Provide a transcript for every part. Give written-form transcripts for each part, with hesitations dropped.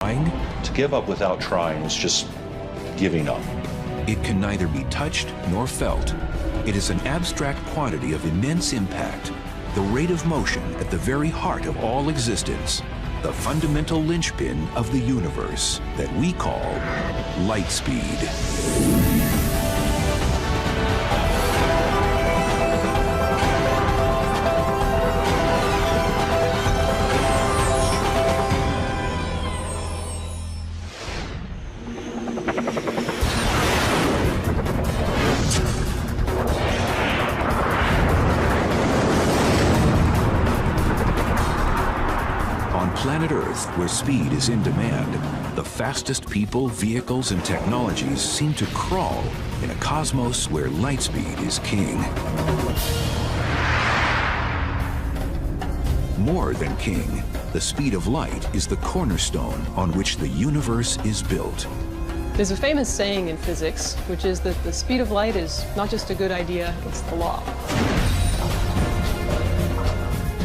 trying? To give up without trying is just giving up. It can neither be touched nor felt. It is an abstract quantity of immense impact, the rate of motion at the very heart of all existence, the fundamental linchpin of the universe that we call light speed. Planet Earth, where speed is in demand, the fastest people, vehicles, and technologies seem to crawl in a cosmos where light speed is king. More than king, the speed of light is the cornerstone on which the universe is built. There's a famous saying in physics, which is that the speed of light is not just a good idea, it's the law.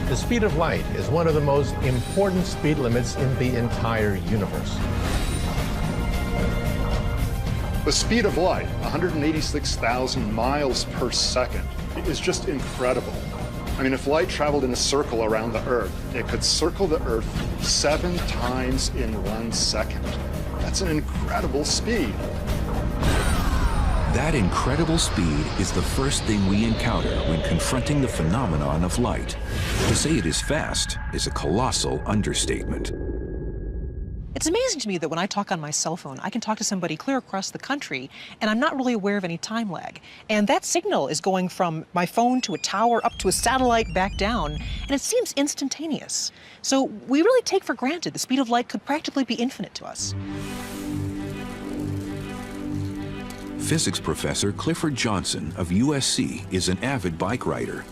The speed of light is one of the most important speed limits in the entire universe. The speed of light, 186,000 miles per second, is just incredible. I mean, if light traveled in a circle around the Earth, it could circle the Earth 7 times in 1 second. That's an incredible speed. That incredible speed is the first thing we encounter when confronting the phenomenon of light. To say it is fast is a colossal understatement. It's amazing to me that when I talk on my cell phone, I can talk to somebody clear across the country, and I'm not really aware of any time lag. And that signal is going from my phone to a tower, up to a satellite, back down, and it seems instantaneous. So we really take for granted the speed of light could practically be infinite to us. Physics professor Clifford Johnson of USC is an avid bike rider.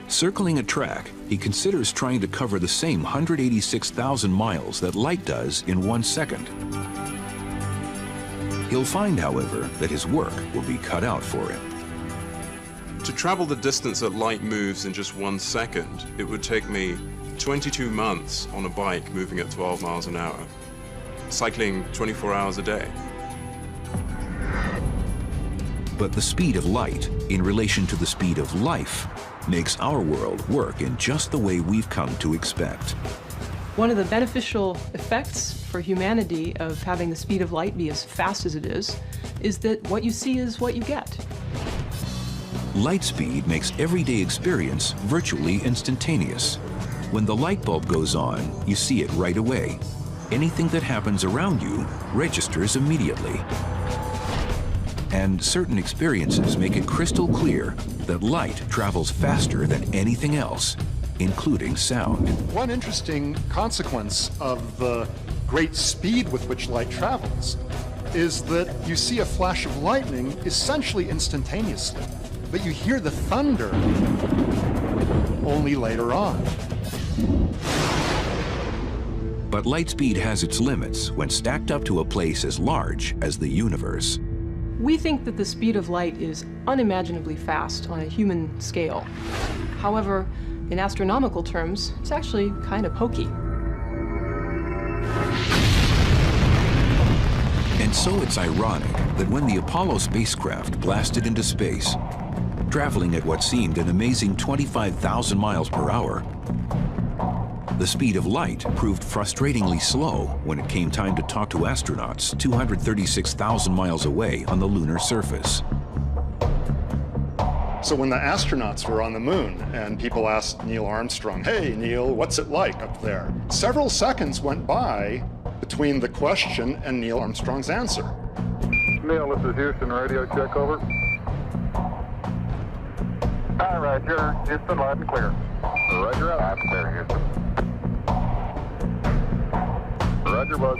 Circling a track, he considers trying to cover the same 186,000 miles that light does in 1 second. He'll find, however, that his work will be cut out for him. To travel the distance that light moves in just 1 second, it would take me 22 months on a bike moving at 12 miles an hour, cycling 24 hours a day. But the speed of light, in relation to the speed of life, makes our world work in just the way we've come to expect. One of the beneficial effects for humanity of having the speed of light be as fast as it is that what you see is what you get. Light speed makes everyday experience virtually instantaneous. When the light bulb goes on, you see it right away. Anything that happens around you registers immediately. And certain experiences make it crystal clear that light travels faster than anything else, including sound. One interesting consequence of the great speed with which light travels is that you see a flash of lightning essentially instantaneously, but you hear the thunder only later on. But light speed has its limits when stacked up to a place as large as the universe. We think that the speed of light is unimaginably fast on a human scale. However, in astronomical terms, it's actually kind of pokey. And so it's ironic that when the Apollo spacecraft blasted into space, traveling at what seemed an amazing 25,000 miles per hour, the speed of light proved frustratingly slow when it came time to talk to astronauts 236,000 miles away on the lunar surface. So when the astronauts were on the moon and people asked Neil Armstrong, "Hey, Neil, what's it like up there?" Several seconds went by between the question and Neil Armstrong's answer. Neil, this is Houston radio, check over. All right, you're Houston, loud and clear. Roger, loud and clear, Houston. Roger, bud.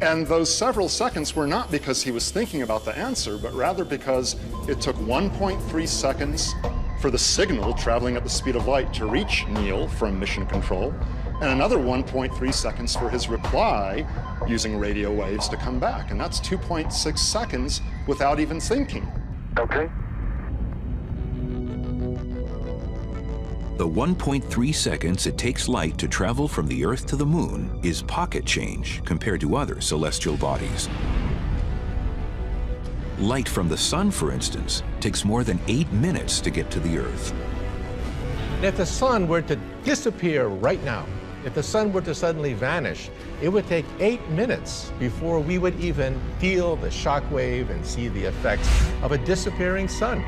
And those several seconds were not because he was thinking about the answer, but rather because it took 1.3 seconds for the signal traveling at the speed of light to reach Neil from mission control, and another 1.3 seconds for his reply using radio waves to come back. And that's 2.6 seconds without even thinking. Okay. The 1.3 seconds it takes light to travel from the Earth to the Moon is pocket change compared to other celestial bodies. Light from the Sun, for instance, takes more than 8 minutes to get to the Earth. And if the sun were to disappear right now, if the sun were to suddenly vanish, it would take 8 minutes before we would even feel the shock wave and see the effects of a disappearing sun.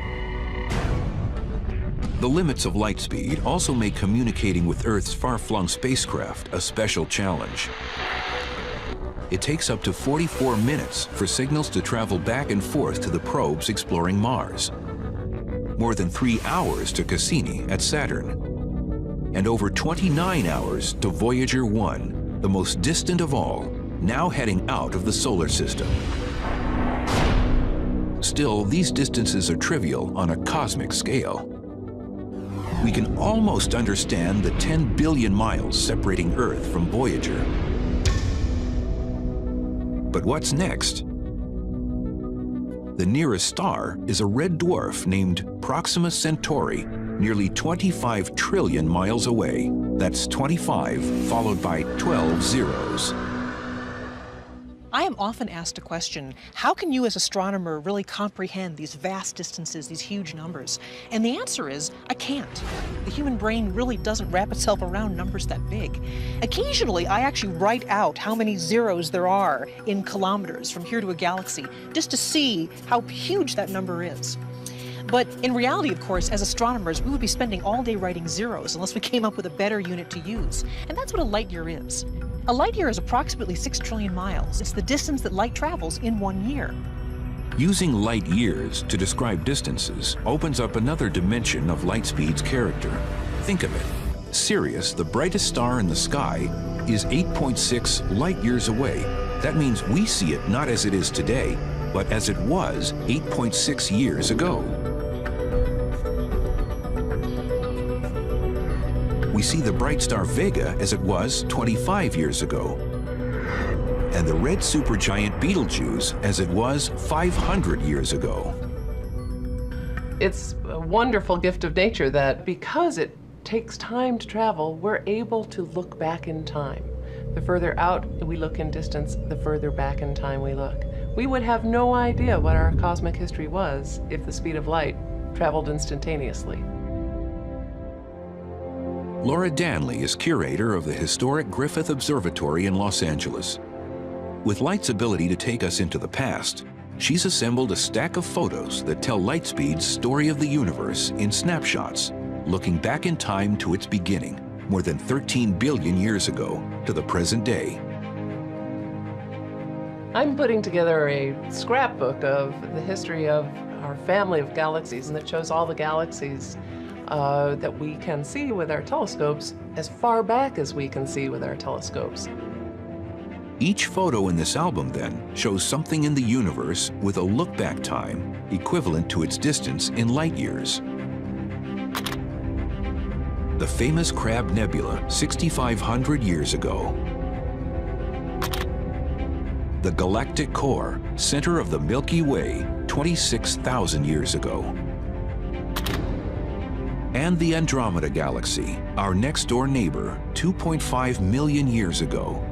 The limits of light speed also make communicating with Earth's far-flung spacecraft a special challenge. It takes up to 44 minutes for signals to travel back and forth to the probes exploring Mars. More than 3 hours to Cassini at Saturn. And over 29 hours to Voyager 1, the most distant of all, now heading out of the solar system. Still, these distances are trivial on a cosmic scale. We can almost understand the 10 billion miles separating Earth from Voyager. But what's next? The nearest star is a red dwarf named Proxima Centauri, nearly 25 trillion miles away. That's 25 followed by 12 zeros. I am often asked a question, how can you as an astronomer really comprehend these vast distances, these huge numbers? And the answer is, I can't. The human brain really doesn't wrap itself around numbers that big. Occasionally, I actually write out how many zeros there are in kilometers from here to a galaxy, just to see how huge that number is. But in reality, of course, as astronomers, we would be spending all day writing zeros unless we came up with a better unit to use. And that's what a light year is. A light year is approximately 6 trillion miles. It's the distance that light travels in 1 year. Using light years to describe distances opens up another dimension of light speed's character. Think of it. Sirius, the brightest star in the sky, is 8.6 light years away. That means we see it not as it is today, but as it was 8.6 years ago. We see the bright star Vega as it was 25 years ago, and the red supergiant Betelgeuse as it was 500 years ago. It's a wonderful gift of nature that because it takes time to travel, we're able to look back in time. The further out we look in distance, the further back in time we look. We would have no idea what our cosmic history was if the speed of light traveled instantaneously. Laura Danley is curator of the historic Griffith Observatory in Los Angeles. With light's ability to take us into the past, she's assembled a stack of photos that tell light speed's story of the universe in snapshots, looking back in time to its beginning, more than 13 billion years ago, to the present day. I'm putting together a scrapbook of the history of our family of galaxies, and it shows all the galaxies that we can see with our telescopes as far back as we can see with our telescopes. Each photo in this album, then, shows something in the universe with a look-back time equivalent to its distance in light years. The famous Crab Nebula, 6,500 years ago. The galactic core, center of the Milky Way, 26,000 years ago. And the Andromeda Galaxy, our next-door neighbor, 2.5 million years ago.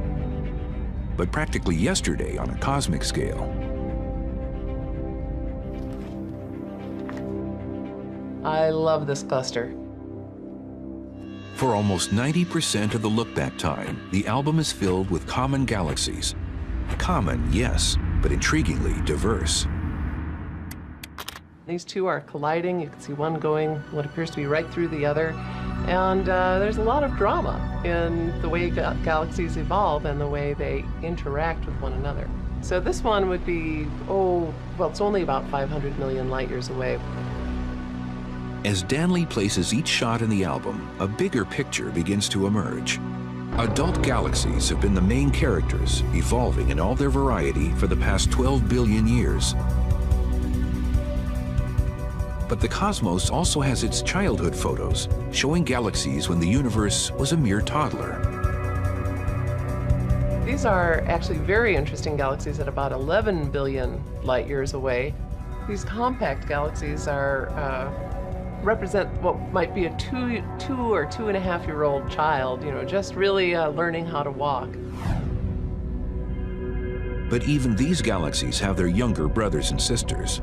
But practically yesterday on a cosmic scale. I love this cluster. For almost 90% of the look-back time, the album is filled with common galaxies. Common, yes, but intriguingly diverse. These two are colliding. You can see one going what appears to be right through the other. And there's a lot of drama in the way galaxies evolve and the way they interact with one another. So this one would be, it's only about 500 million light years away. As Danley places each shot in the album, a bigger picture begins to emerge. Adult galaxies have been the main characters, evolving in all their variety for the past 12 billion years. But the cosmos also has its childhood photos, showing galaxies when the universe was a mere toddler. These are actually very interesting galaxies at about 11 billion light years away. These compact galaxies are represent what might be a two or 2.5-year-old child, just really learning how to walk. But even these galaxies have their younger brothers and sisters.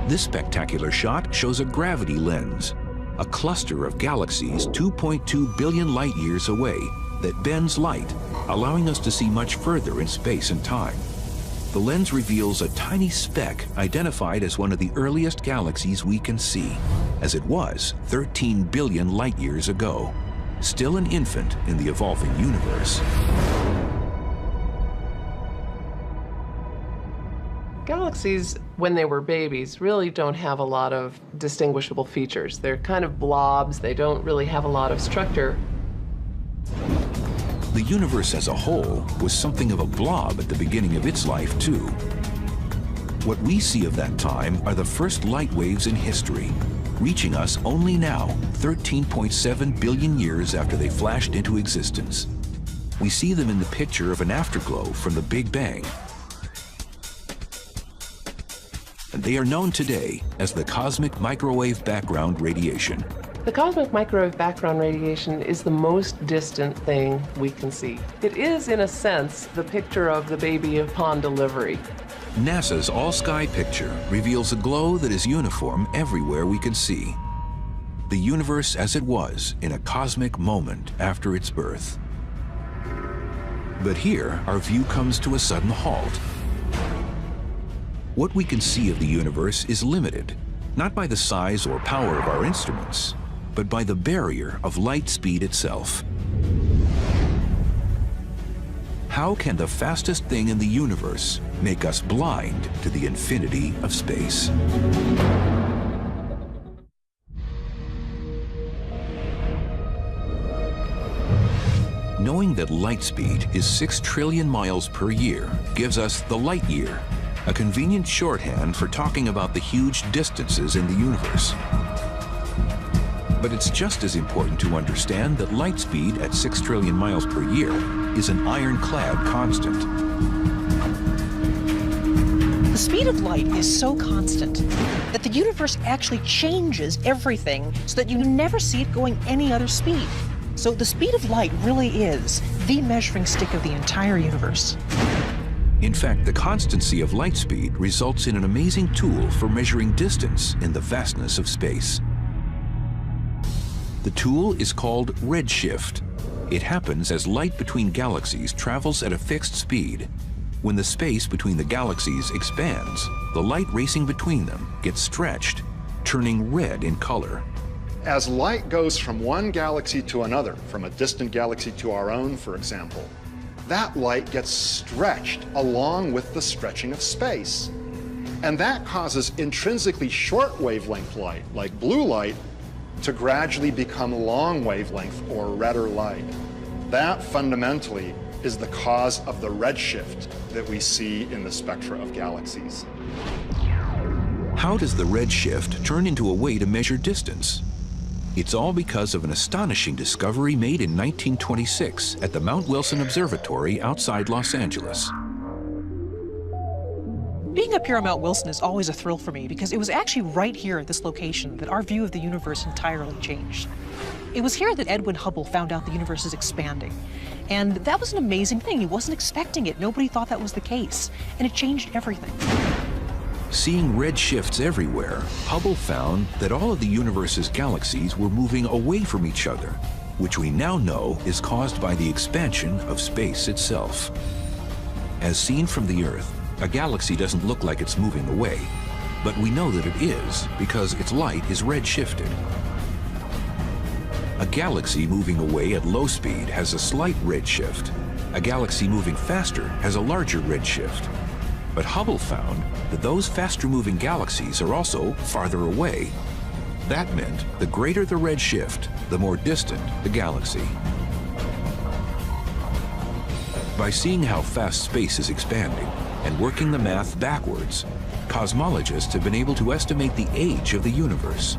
This spectacular shot shows a gravity lens, a cluster of galaxies 2.2 billion light years away that bends light, allowing us to see much further in space and time. The lens reveals a tiny speck identified as one of the earliest galaxies we can see, as it was 13 billion light years ago, still an infant in the evolving universe. Galaxies, when they were babies, really don't have a lot of distinguishable features. They're kind of blobs. They don't really have a lot of structure. The universe as a whole was something of a blob at the beginning of its life, too. What we see of that time are the first light waves in history, reaching us only now, 13.7 billion years after they flashed into existence. We see them in the picture of an afterglow from the Big Bang. And they are known today as the cosmic microwave background radiation. The cosmic microwave background radiation is the most distant thing we can see. It is, in a sense, the picture of the baby upon delivery. NASA's all-sky picture reveals a glow that is uniform everywhere we can see. The universe as it was in a cosmic moment after its birth. But here, our view comes to a sudden halt. What we can see of the universe is limited, not by the size or power of our instruments, but by the barrier of light speed itself. How can the fastest thing in the universe make us blind to the infinity of space? Knowing that light speed is 6 trillion miles per year gives us the light year, a convenient shorthand for talking about the huge distances in the universe. But it's just as important to understand that light speed at 6 trillion miles per year is an ironclad constant. The speed of light is so constant that the universe actually changes everything so that you never see it going any other speed. So the speed of light really is the measuring stick of the entire universe. In fact, the constancy of light speed results in an amazing tool for measuring distance in the vastness of space. The tool is called redshift. It happens as light between galaxies travels at a fixed speed. When the space between the galaxies expands, the light racing between them gets stretched, turning red in color. As light goes from one galaxy to another, from a distant galaxy to our own, for example, that light gets stretched along with the stretching of space. And that causes intrinsically short wavelength light, like blue light, to gradually become long wavelength or redder light. That fundamentally is the cause of the redshift that we see in the spectra of galaxies. How does the redshift turn into a way to measure distance? It's all because of an astonishing discovery made in 1926 at the Mount Wilson Observatory outside Los Angeles. Being up here on Mount Wilson is always a thrill for me because it was actually right here at this location that our view of the universe entirely changed. It was here that Edwin Hubble found out the universe is expanding. And that was an amazing thing. He wasn't expecting it. Nobody thought that was the case. And it changed everything. Seeing red shifts everywhere, Hubble found that all of the universe's galaxies were moving away from each other, which we now know is caused by the expansion of space itself. As seen from the Earth, a galaxy doesn't look like it's moving away, but we know that it is because its light is redshifted. A galaxy moving away at low speed has a slight redshift. A galaxy moving faster has a larger redshift. But Hubble found that those faster-moving galaxies are also farther away. That meant the greater the redshift, the more distant the galaxy. By seeing how fast space is expanding and working the math backwards, cosmologists have been able to estimate the age of the universe.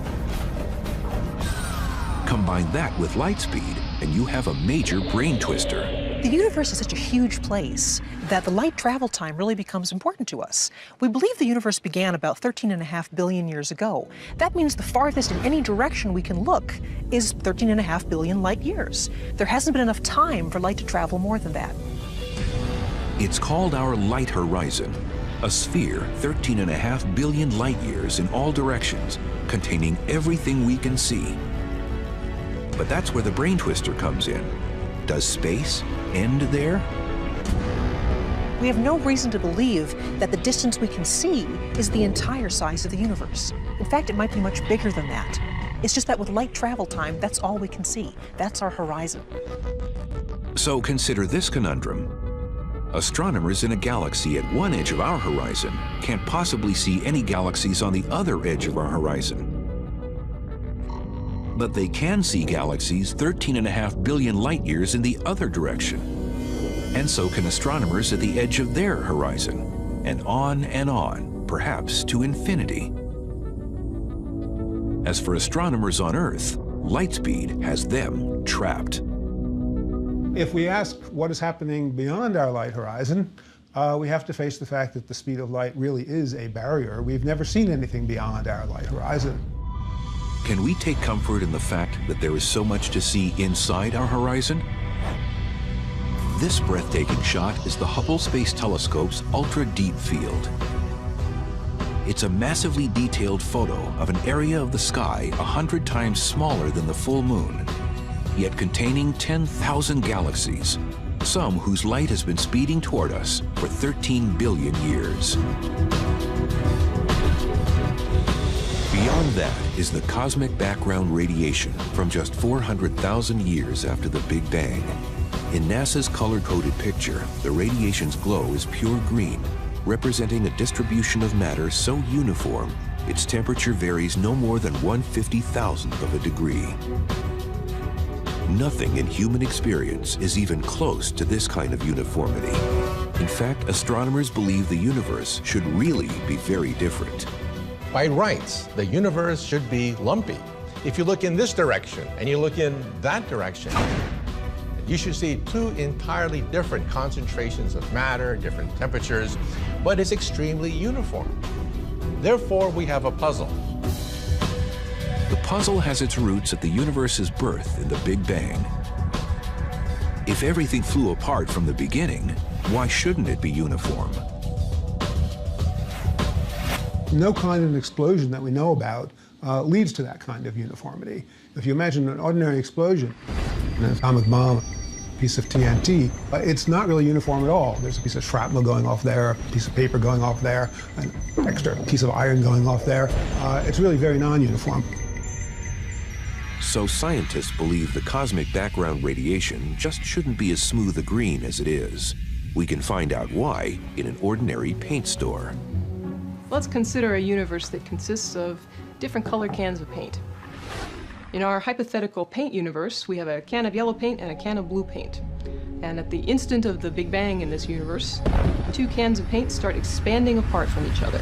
Combine that with light speed, and you have a major brain twister. The universe is such a huge place that the light travel time really becomes important to us. We believe the universe began about 13.5 billion years ago. That means the farthest in any direction we can look is 13.5 billion light years. There hasn't been enough time for light to travel more than that. It's called our light horizon, a sphere 13.5 billion light years in all directions, containing everything we can see. But that's where the brain twister comes in. Does space end there? We have no reason to believe that the distance we can see is the entire size of the universe. In fact, it might be much bigger than that. It's just that with light travel time, that's all we can see. That's our horizon. So consider this conundrum. Astronomers in a galaxy at one edge of our horizon can't possibly see any galaxies on the other edge of our horizon. But they can see galaxies 13.5 billion light years in the other direction. And so can astronomers at the edge of their horizon, and on, perhaps to infinity. As for astronomers on Earth, light speed has them trapped. If we ask what is happening beyond our light horizon, we have to face the fact that the speed of light really is a barrier. We've never seen anything beyond our light horizon. Can we take comfort in the fact that there is so much to see inside our horizon? This breathtaking shot is the Hubble Space Telescope's ultra-deep field. It's a massively detailed photo of an area of the sky 100 times smaller than the full moon, yet containing 10,000 galaxies, some whose light has been speeding toward us for 13 billion years. Beyond that is the cosmic background radiation from just 400,000 years after the Big Bang. In NASA's color-coded picture, the radiation's glow is pure green, representing a distribution of matter so uniform, its temperature varies no more than 1/50,000th of a degree. Nothing in human experience is even close to this kind of uniformity. In fact, astronomers believe the universe should really be very different. By rights, the universe should be lumpy. If you look in this direction and you look in that direction, you should see two entirely different concentrations of matter, different temperatures, but it's extremely uniform. Therefore, we have a puzzle. The puzzle has its roots at the universe's birth in the Big Bang. If everything flew apart from the beginning, why shouldn't it be uniform? No kind of explosion that we know about leads to that kind of uniformity. If you imagine an ordinary explosion, an atomic bomb, a piece of TNT, it's not really uniform at all. There's a piece of shrapnel going off there, a piece of paper going off there, an extra piece of iron going off there. It's really very non-uniform. So scientists believe the cosmic background radiation just shouldn't be as smooth a green as it is. We can find out why in an ordinary paint store. Let's consider a universe that consists of different color cans of paint. In our hypothetical paint universe, we have a can of yellow paint and a can of blue paint. And at the instant of the Big Bang in this universe, two cans of paint start expanding apart from each other.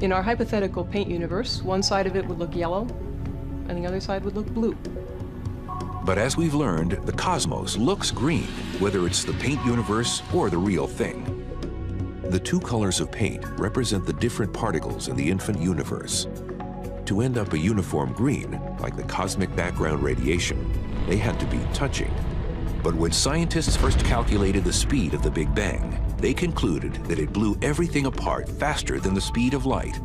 In our hypothetical paint universe, one side of it would look yellow, and the other side would look blue. But as we've learned, the cosmos looks green, whether it's the paint universe or the real thing. The two colors of paint represent the different particles in the infant universe. To end up a uniform green, like the cosmic background radiation, they had to be touching. But when scientists first calculated the speed of the Big Bang, they concluded that it blew everything apart faster than the speed of light,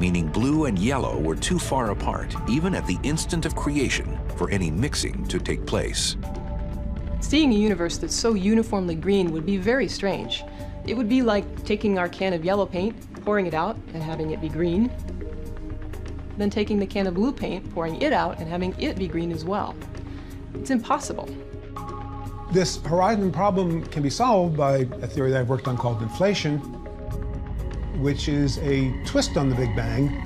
meaning blue and yellow were too far apart, even at the instant of creation, for any mixing to take place. Seeing a universe that's so uniformly green would be very strange. It would be like taking our can of yellow paint, pouring it out, and having it be green, then taking the can of blue paint, pouring it out, and having it be green as well. It's impossible. This horizon problem can be solved by a theory that I've worked on called inflation, which is a twist on the Big Bang.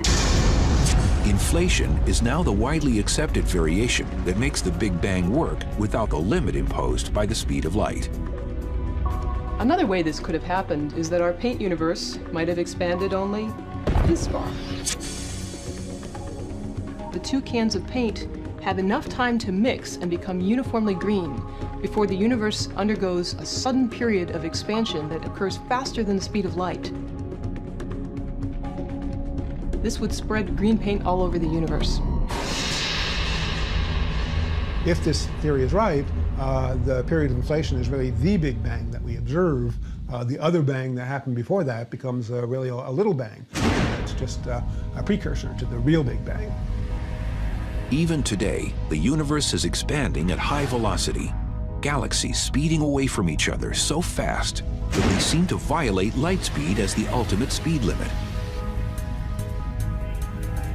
Inflation is now the widely accepted variation that makes the Big Bang work without the limit imposed by the speed of light. Another way this could have happened is that our paint universe might have expanded only this far. The two cans of paint have enough time to mix and become uniformly green before the universe undergoes a sudden period of expansion that occurs faster than the speed of light. This would spread green paint all over the universe. If this theory is right, the period of inflation is really the Big Bang that we observe. The other bang that happened before that becomes really a little bang. It's just a precursor to the real Big Bang. Even today, the universe is expanding at high velocity. Galaxies speeding away from each other so fast that they seem to violate light speed as the ultimate speed limit.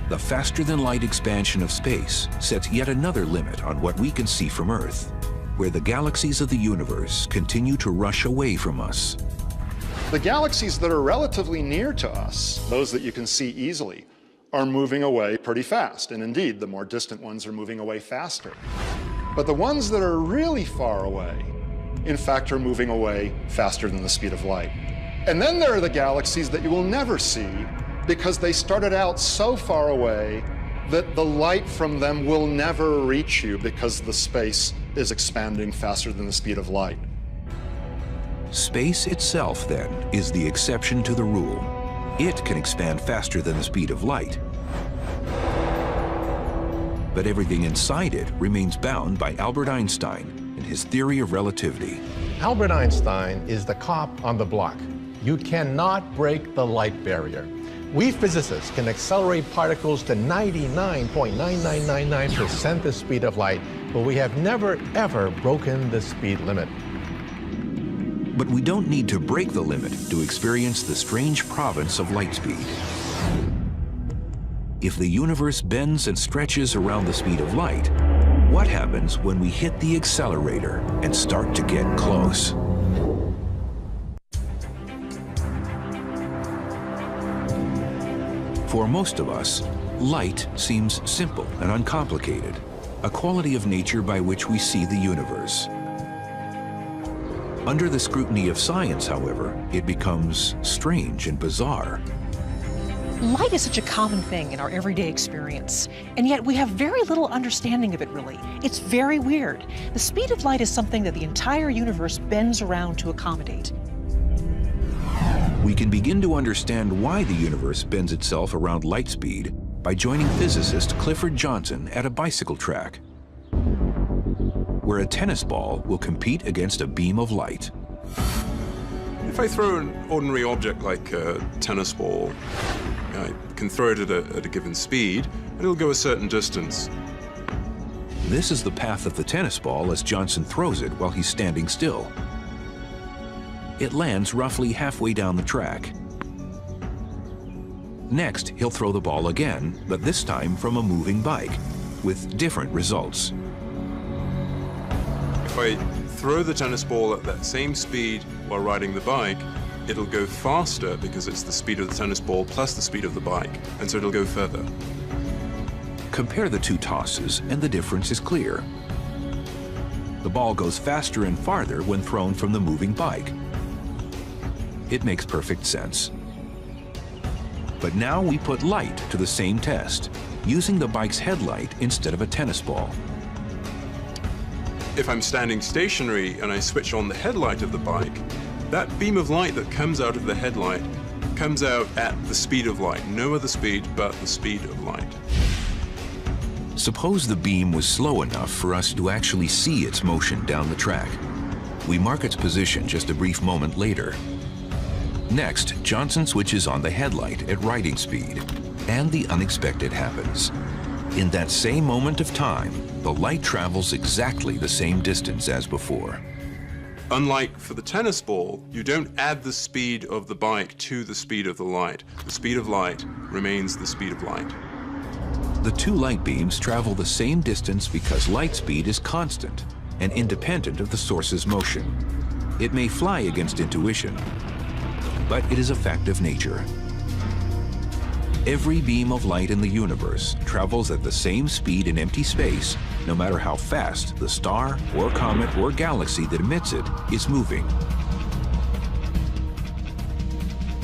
The faster-than-light expansion of space sets yet another limit on what we can see from Earth, where the galaxies of the universe continue to rush away from us. The galaxies that are relatively near to us, those that you can see easily, are moving away pretty fast. And indeed, the more distant ones are moving away faster. But the ones that are really far away, in fact, are moving away faster than the speed of light. And then there are the galaxies that you will never see because they started out so far away that the light from them will never reach you because the space is expanding faster than the speed of light. Space itself, then, is the exception to the rule. It can expand faster than the speed of light. But everything inside it remains bound by Albert Einstein and his theory of relativity. Albert Einstein is the cop on the block. You cannot break the light barrier. We physicists can accelerate particles to 99.9999% the speed of light, but we have never, ever broken the speed limit. But we don't need to break the limit to experience the strange province of light speed. If the universe bends and stretches around the speed of light, what happens when we hit the accelerator and start to get close? For most of us, light seems simple and uncomplicated, a quality of nature by which we see the universe. Under the scrutiny of science, however, it becomes strange and bizarre. Light is such a common thing in our everyday experience, and yet we have very little understanding of it, really. It's very weird. The speed of light is something that the entire universe bends around to accommodate. We can begin to understand why the universe bends itself around light speed by joining physicist Clifford Johnson at a bicycle track, where a tennis ball will compete against a beam of light. If I throw an ordinary object like a tennis ball, I can throw it at a given speed, and it'll go a certain distance. This is the path of the tennis ball as Johnson throws it while he's standing still. It lands roughly halfway down the track. Next, he'll throw the ball again, but this time from a moving bike, with different results. If I throw the tennis ball at that same speed while riding the bike, it'll go faster because it's the speed of the tennis ball plus the speed of the bike, and so it'll go further. Compare the two tosses, and the difference is clear. The ball goes faster and farther when thrown from the moving bike. It makes perfect sense. But now we put light to the same test, using the bike's headlight instead of a tennis ball. If I'm standing stationary and I switch on the headlight of the bike, that beam of light that comes out of the headlight comes out at the speed of light, no other speed but the speed of light. Suppose the beam was slow enough for us to actually see its motion down the track. We mark its position just a brief moment later. Next, Johnson switches on the headlight at riding speed, and the unexpected happens. In that same moment of time, the light travels exactly the same distance as before. Unlike for the tennis ball, you don't add the speed of the bike to the speed of the light. The speed of light remains the speed of light. The two light beams travel the same distance because light speed is constant and independent of the source's motion. It may fly against intuition, but it is a fact of nature. Every beam of light in the universe travels at the same speed in empty space, no matter how fast the star or comet or galaxy that emits it is moving.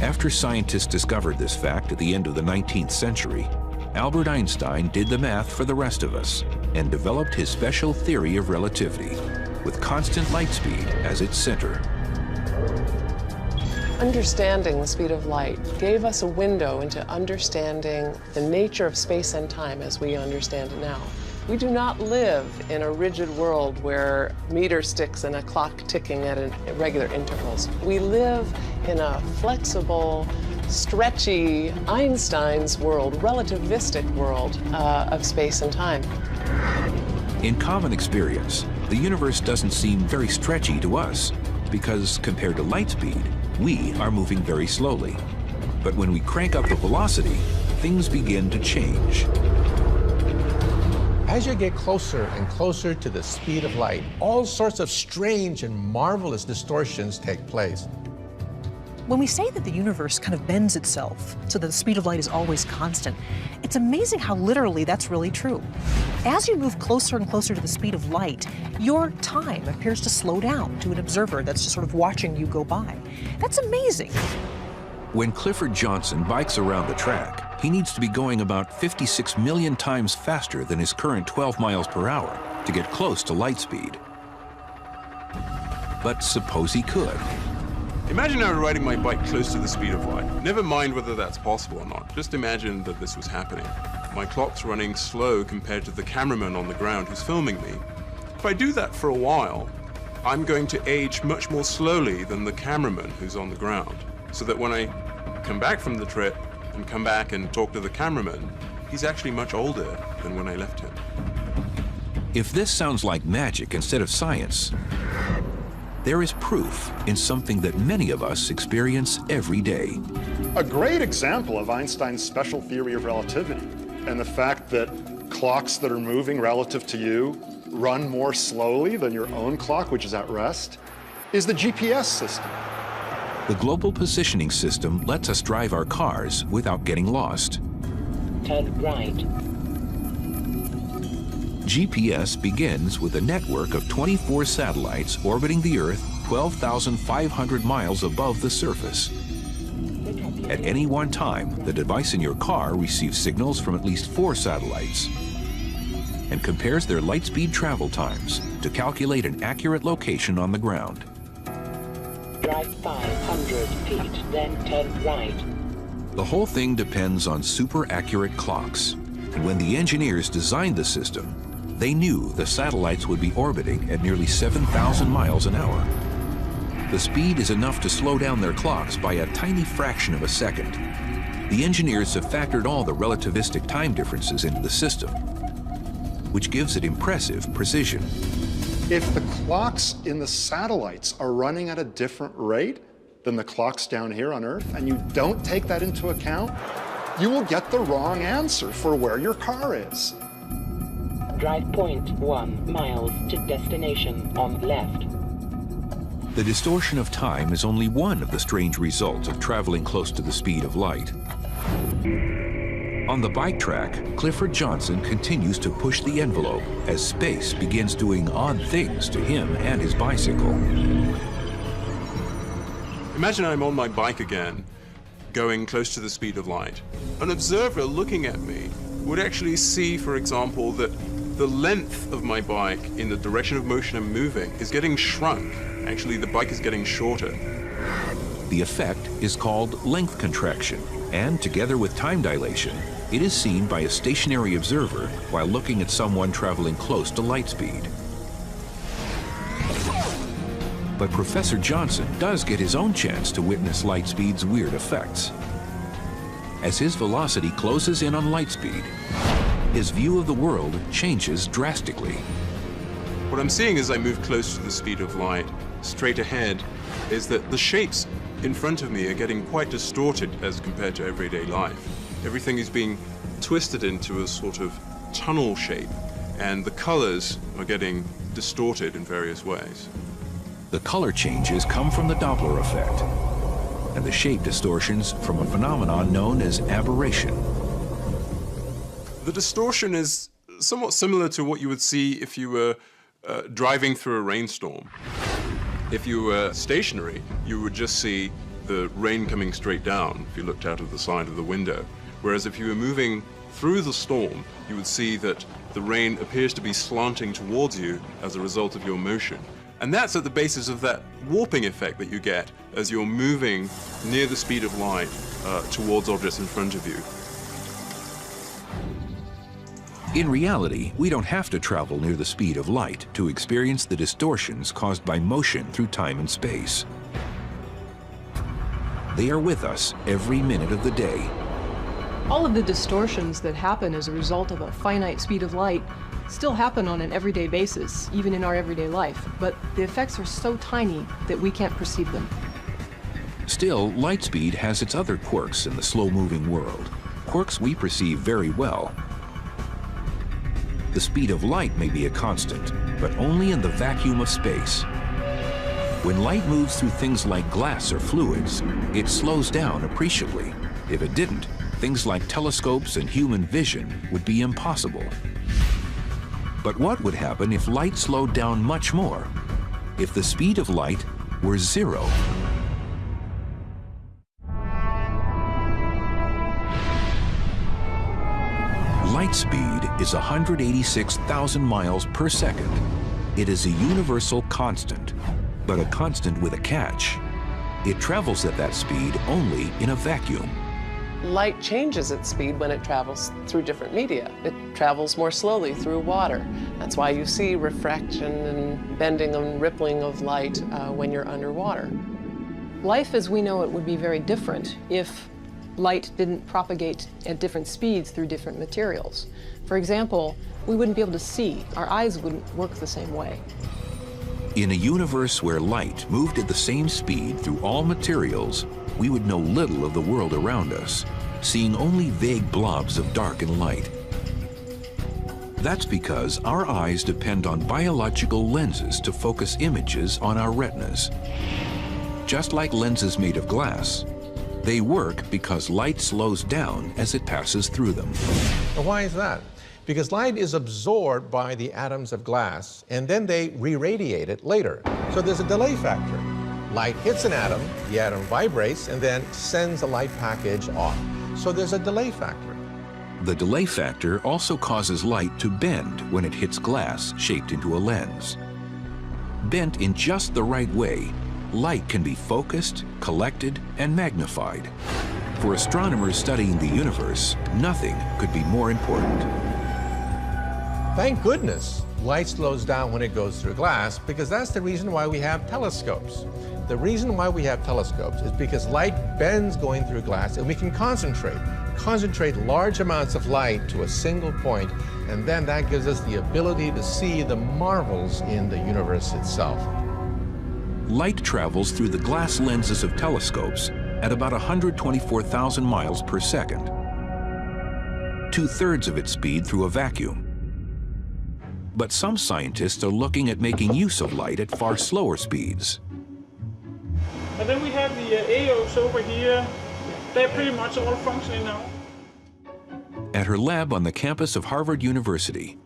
After scientists discovered this fact at the end of the 19th century, Albert Einstein did the math for the rest of us. and developed his special theory of relativity, with constant light speed as its center. Understanding the speed of light gave us a window into understanding the nature of space and time as we understand it now. We do not live in a rigid world where meter sticks and a clock ticking at irregular intervals. We live in a flexible, stretchy, Einstein's world, relativistic world of space and time. In common experience, the universe doesn't seem very stretchy to us because compared to light speed, we are moving very slowly. But when we crank up the velocity, things begin to change. As you get closer and closer to the speed of light, all sorts of strange and marvelous distortions take place. When we say that the universe kind of bends itself so that the speed of light is always constant, it's amazing how literally that's really true. As you move closer and closer to the speed of light, your time appears to slow down to an observer that's just sort of watching you go by. That's amazing. When Clifford Johnson bikes around the track, he needs to be going about 56 million times faster than his current 12 miles per hour to get close to light speed. But suppose he could. Imagine I were riding my bike close to the speed of light. Never mind whether that's possible or not. Just imagine that this was happening. My clock's running slow compared to the cameraman on the ground who's filming me. If I do that for a while, I'm going to age much more slowly than the cameraman who's on the ground. So that when I come back from the trip and come back and talk to the cameraman, he's actually much older than when I left him. If this sounds like magic instead of science, there is proof in something that many of us experience every day. A great example of Einstein's special theory of relativity and the fact that clocks that are moving relative to you run more slowly than your own clock, which is at rest, is the GPS system. The global positioning system lets us drive our cars without getting lost. Turn right. GPS begins with a network of 24 satellites orbiting the Earth 12,500 miles above the surface. At any one time, the device in your car receives signals from at least 4 satellites and compares their light speed travel times to calculate an accurate location on the ground. Drive 500 feet, then turn right. The whole thing depends on super accurate clocks. And when the engineers designed the system, they knew the satellites would be orbiting at nearly 7,000 miles an hour. The speed is enough to slow down their clocks by a tiny fraction of a second. The engineers have factored all the relativistic time differences into the system, which gives it impressive precision. If the clocks in the satellites are running at a different rate than the clocks down here on Earth, and you don't take that into account, you will get the wrong answer for where your car is. Drive 0.1 miles to destination on left. The distortion of time is only one of the strange results of traveling close to the speed of light. On the bike track, Clifford Johnson continues to push the envelope as space begins doing odd things to him and his bicycle. Imagine I'm on my bike again, going close to the speed of light. An observer looking at me would actually see, for example, that the length of my bike in the direction of motion I'm moving is getting shrunk. Actually, the bike is getting shorter. The effect is called length contraction, and together with time dilation, it is seen by a stationary observer while looking at someone traveling close to light speed. But Professor Johnson does get his own chance to witness light speed's weird effects. As his velocity closes in on light speed, his view of the world changes drastically. What I'm seeing as I move close to the speed of light, straight ahead, is that the shapes in front of me are getting quite distorted as compared to everyday life. Everything is being twisted into a sort of tunnel shape, and the colors are getting distorted in various ways. The color changes come from the Doppler effect, and the shape distortions from a phenomenon known as aberration. The distortion is somewhat similar to what you would see if you were driving through a rainstorm. If you were stationary, you would just see the rain coming straight down if you looked out of the side of the window. Whereas if you were moving through the storm, you would see that the rain appears to be slanting towards you as a result of your motion. And that's at the basis of that warping effect that you get as you're moving near the speed of light towards objects in front of you. In reality, we don't have to travel near the speed of light to experience the distortions caused by motion through time and space. They are with us every minute of the day. All of the distortions that happen as a result of a finite speed of light still happen on an everyday basis, even in our everyday life, but the effects are so tiny that we can't perceive them. Still, light speed has its other quirks in the slow-moving world, quirks we perceive very well. The speed of light may be a constant, but only in the vacuum of space. When light moves through things like glass or fluids, it slows down appreciably. If it didn't, things like telescopes and human vision would be impossible. But what would happen if light slowed down much more? If the speed of light were zero? Light speed is 186,000 miles per second. It is a universal constant, but a constant with a catch. It travels at that speed only in a vacuum. Light changes its speed when it travels through different media. It travels more slowly through water. That's why you see refraction and bending and rippling of light when you're underwater. Life as we know it would be very different if light didn't propagate at different speeds through different materials. For example, we wouldn't be able to see. Our eyes wouldn't work the same way. In a universe where light moved at the same speed through all materials, we would know little of the world around us, seeing only vague blobs of dark and light. That's because our eyes depend on biological lenses to focus images on our retinas. Just like lenses made of glass, they work because light slows down as it passes through them. Now, why is that? Because light is absorbed by the atoms of glass, and then they re-radiate it later. So there's a delay factor. Light hits an atom, the atom vibrates, and then sends a light package off. So there's a delay factor. The delay factor also causes light to bend when it hits glass shaped into a lens. Bent in just the right way, light can be focused, collected, and magnified. For astronomers studying the universe, nothing could be more important. Thank goodness light slows down when it goes through glass, because that's the reason why we have telescopes. The reason why we have telescopes is because light bends going through glass, and we can concentrate large amounts of light to a single point, and then that gives us the ability to see the marvels in the universe itself. Light travels through the glass lenses of telescopes at about 124,000 miles per second, 2/3 of its speed through a vacuum. But some scientists are looking at making use of light at far slower speeds. And then we have the AOs over here. They're pretty much all functioning now. At her lab on the campus of Harvard University,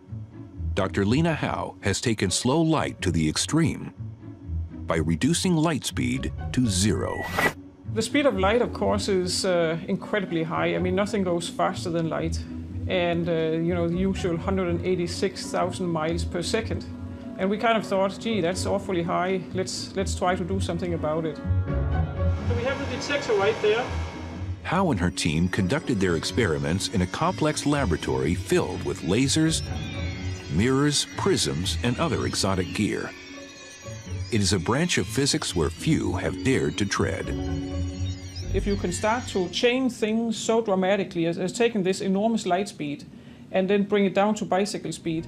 Dr. Lena Howe has taken slow light to the extreme by reducing light speed to 0. The speed of light, of course, is incredibly high. I mean, nothing goes faster than light. And, you know, the usual 186,000 miles per second. And we kind of thought, gee, that's awfully high. Let's try to do something about it. So we have the detector right there. Howe and her team conducted their experiments in a complex laboratory filled with lasers, mirrors, prisms, and other exotic gear. It is a branch of physics where few have dared to tread. If you can start to change things so dramatically as taking this enormous light speed and then bring it down to bicycle speed,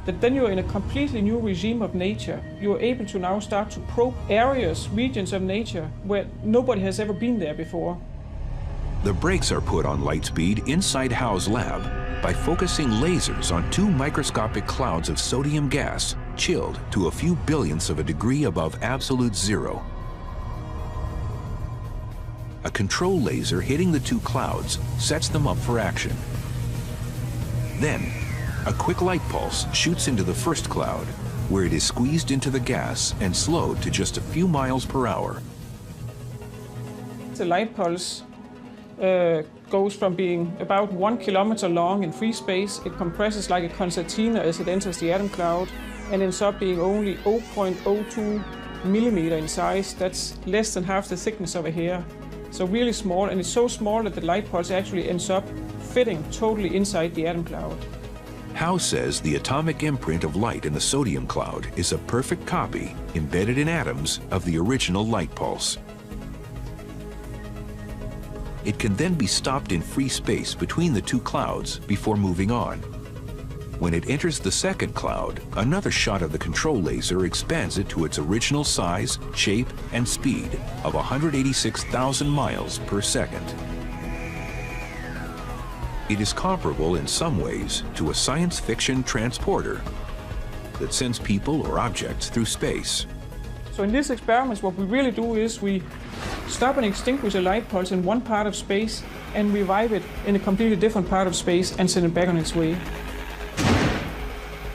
that then you're in a completely new regime of nature. You're able to now start to probe areas, regions of nature where nobody has ever been there before. The brakes are put on light speed inside Howe's lab by focusing lasers on 2 microscopic clouds of sodium gas, chilled to a few billionths of a degree above absolute zero. A control laser hitting the 2 clouds sets them up for action. Then, a quick light pulse shoots into the first cloud, where it is squeezed into the gas and slowed to just a few miles per hour. The light pulse goes from being about 1 kilometer long in free space. It compresses like a concertina as it enters the atom cloud and ends up being only 0.02 millimeter in size. That's less than half the thickness of a hair. So really small, and it's so small that the light pulse actually ends up fitting totally inside the atom cloud. Howe says the atomic imprint of light in the sodium cloud is a perfect copy, embedded in atoms, of the original light pulse. It can then be stopped in free space between the two clouds before moving on. When it enters the second cloud, another shot of the control laser expands it to its original size, shape, and speed of 186,000 miles per second. It is comparable in some ways to a science fiction transporter that sends people or objects through space. So in these experiments, what we really do is we stop and extinguish a light pulse in one part of space and revive it in a completely different part of space and send it back on its way.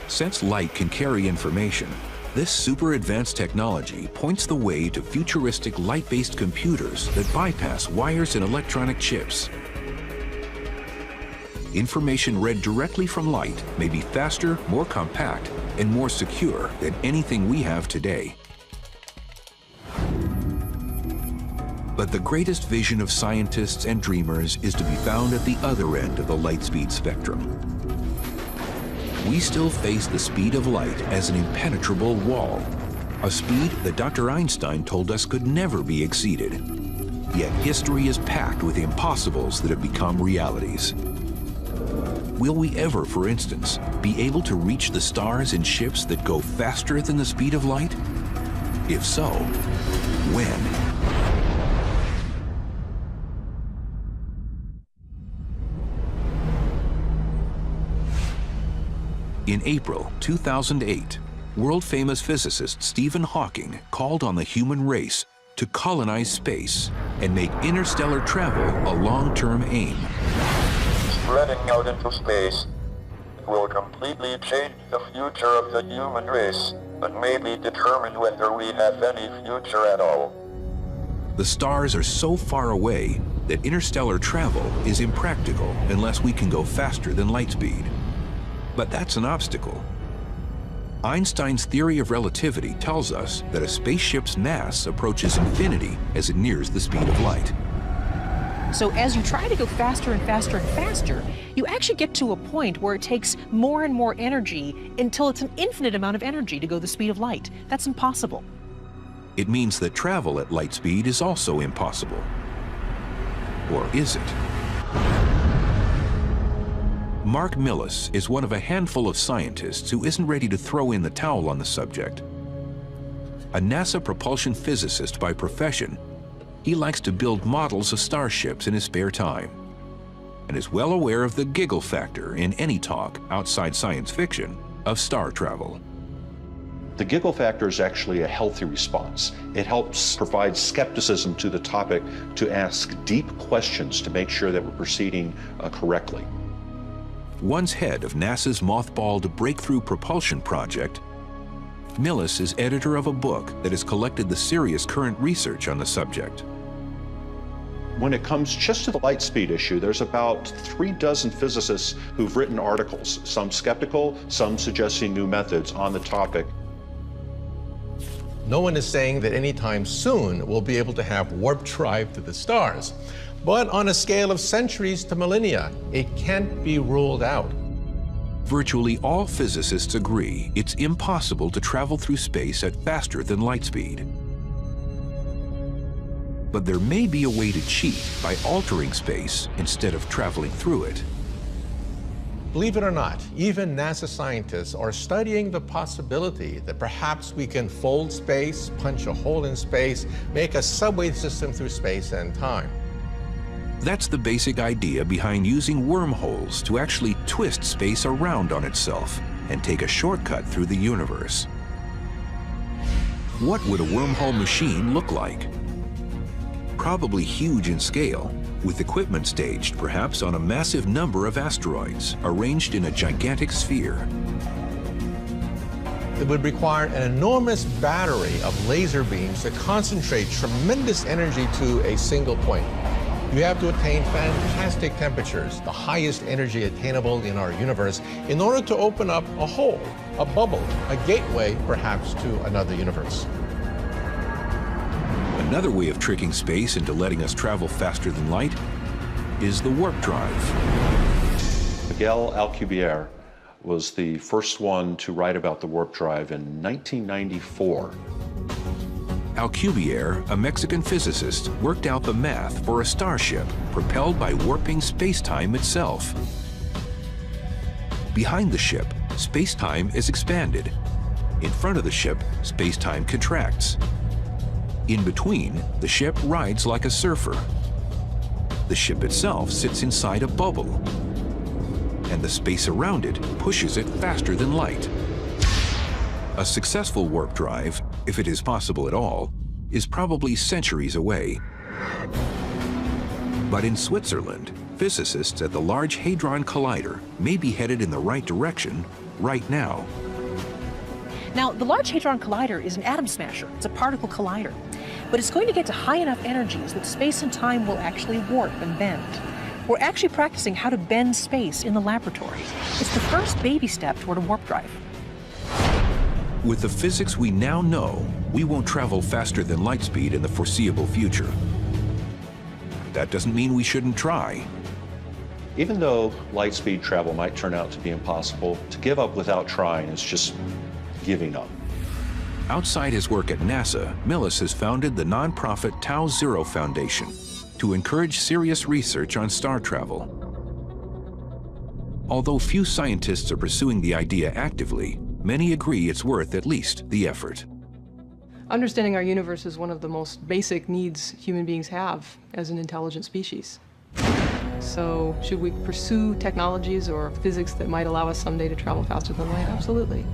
Since light can carry information, this super advanced technology points the way to futuristic light-based computers that bypass wires and electronic chips. Information read directly from light may be faster, more compact, and more secure than anything we have today. But the greatest vision of scientists and dreamers is to be found at the other end of the light speed spectrum. We still face the speed of light as an impenetrable wall, a speed that Dr. Einstein told us could never be exceeded. Yet history is packed with impossibles that have become realities. Will we ever, for instance, be able to reach the stars in ships that go faster than the speed of light? If so, when? In April 2008, world-famous physicist Stephen Hawking called on the human race to colonize space and make interstellar travel a long-term aim. Spreading out into space will completely change the future of the human race, but maybe determine whether we have any future at all. The stars are so far away that interstellar travel is impractical unless we can go faster than light speed. But that's an obstacle. Einstein's theory of relativity tells us that a spaceship's mass approaches infinity as it nears the speed of light. So as you try to go faster and faster and faster, you actually get to a point where it takes more and more energy until it's an infinite amount of energy to go the speed of light. That's impossible. It means that travel at light speed is also impossible. Or is it? Mark Millis is one of a handful of scientists who isn't ready to throw in the towel on the subject. A NASA propulsion physicist by profession, he likes to build models of starships in his spare time and is well aware of the giggle factor in any talk outside science fiction of star travel. The giggle factor is actually a healthy response. It helps provide skepticism to the topic to ask deep questions to make sure that we're proceeding correctly. Once head of NASA's mothballed Breakthrough Propulsion Project, Millis is editor of a book that has collected the serious current research on the subject. When it comes just to the light speed issue, there's about 36 physicists who've written articles, some skeptical, some suggesting new methods on the topic. No one is saying that anytime soon we'll be able to have warp drive to the stars. But on a scale of centuries to millennia, it can't be ruled out. Virtually all physicists agree it's impossible to travel through space at faster than light speed. But there may be a way to cheat by altering space instead of traveling through it. Believe it or not, even NASA scientists are studying the possibility that perhaps we can fold space, punch a hole in space, make a subway system through space and time. That's the basic idea behind using wormholes to actually twist space around on itself and take a shortcut through the universe. What would a wormhole machine look like? Probably huge in scale, with equipment staged perhaps on a massive number of asteroids arranged in a gigantic sphere. It would require an enormous battery of laser beams to concentrate tremendous energy to a single point. You have to attain fantastic temperatures, the highest energy attainable in our universe, in order to open up a hole, a bubble, a gateway, perhaps, to another universe. Another way of tricking space into letting us travel faster than light is the warp drive. Miguel Alcubierre was the first one to write about the warp drive in 1994. Alcubierre, a Mexican physicist, worked out the math for a starship propelled by warping space-time itself. Behind the ship, space-time is expanded. In front of the ship, space-time contracts. In between, the ship rides like a surfer. The ship itself sits inside a bubble, and the space around it pushes it faster than light. A successful warp drive, if it is possible at all, is probably centuries away. But in Switzerland, physicists at the Large Hadron Collider may be headed in the right direction right now. Now, the Large Hadron Collider is an atom smasher. It's a particle collider. But it's going to get to high enough energies that space and time will actually warp and bend. We're actually practicing how to bend space in the laboratory. It's the first baby step toward a warp drive. With the physics we now know, we won't travel faster than light speed in the foreseeable future. That doesn't mean we shouldn't try. Even though light speed travel might turn out to be impossible, to give up without trying is just giving up. Outside his work at NASA, Millis has founded the nonprofit Tau Zero Foundation to encourage serious research on star travel. Although few scientists are pursuing the idea actively, many agree it's worth at least the effort. Understanding our universe is one of the most basic needs human beings have as an intelligent species. So should we pursue technologies or physics that might allow us someday to travel faster than light? Absolutely.